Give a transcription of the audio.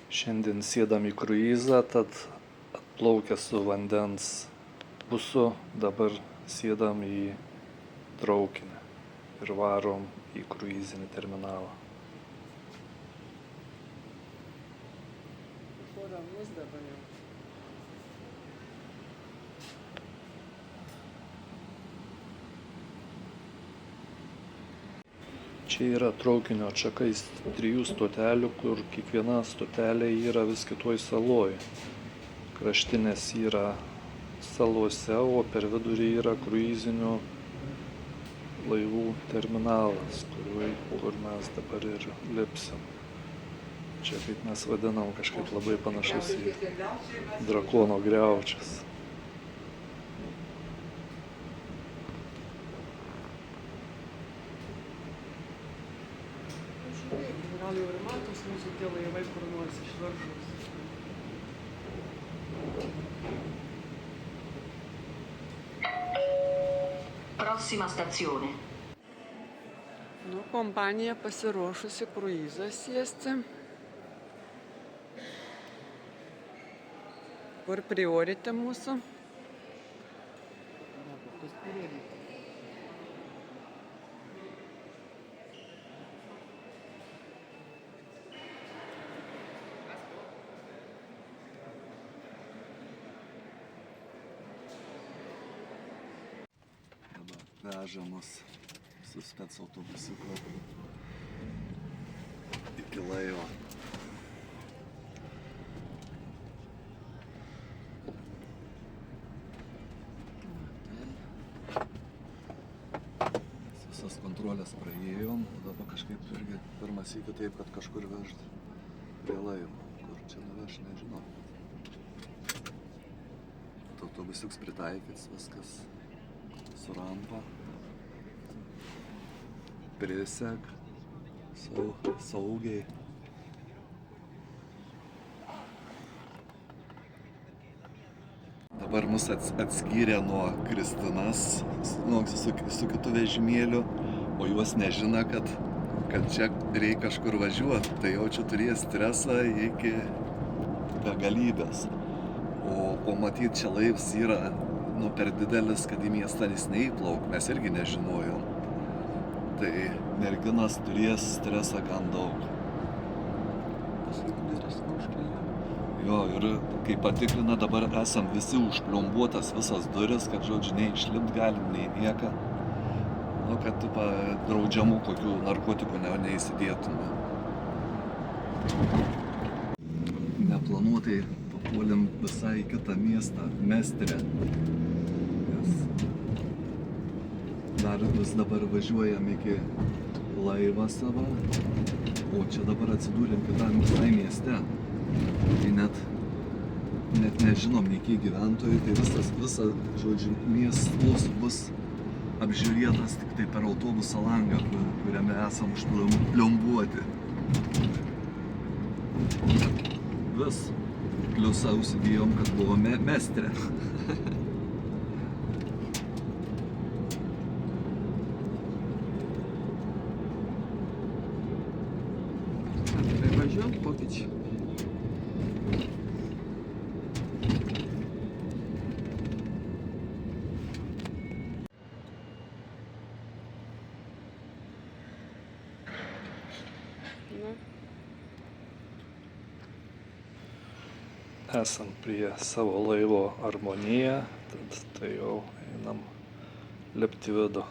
Šiandien sėdam į kruizą, tad atplaukę su vandens busu, dabar sėdam į traukinį ir varom į kruizinį terminalą. Ramus dabar jau. Čia yra traukinio atšakais 3 stotelių, kur kiekviena stotelė yra vis kitoj saloj. Kraštinės yra salose, o per vidurį yra kruizinių laivų terminalas, kur mes dabar ir lipsim. Čia, kaip mes vadinam, kažkaip labai panašus į drakono griaučius. Gal jau ir matos mūsų tie laivai kur nors išvaržus. Prossima stazione. Nu, kompanija pasiruošusi kruizą sėsti. Kur priorite mūsų? Veža mus su spec autobusiku iki laivo. Visas kontrolės praėjom, dabar kažkaip irgi pirmas įkį taip, kad kažkur vežt prie laivo. Kur čia nuveš, nežinau. Autobusiuks pritaikyts, viskas su rampa. Prisek saugiai. Dabar mus atskyrė nuo Kristinas su kitu vežimėliu, o juos nežino, kad čia reikia kažkur važiuoti. Tai jaučiu turės stresą iki begalybės. O matyt, čia laivas yra per didelis, kad į miestą jis neįplauk, mes irgi nežinojom. Tai merginas turės stresą gan daug. Jo, ir kai patikrina, dabar esam visi užpliombuotas visas duris, kad, žodžiu, nei išlipt galim, nei nieką. Nu, kad draudžiamų kokių narkotikų neįsidėtume. Neplanuotai papuolėm visai į kitą miestą, Mestre. Dar vis dabar važiuojam iki laivą savo, o čia dabar atsidūrėm kitam visai mieste. Tai net nežinom nei kiek gyventojų, tai visas, žodžiu, miestas bus apžiūrėtas tik tai per autobuso langą, kuriame esam užplombuoti. Vis pliusą užsidėjom, kad buvome Mestre. Važiuojam pokyčių. Esam prie savo laivo Armonija, tad tai jau einam lipti vidų.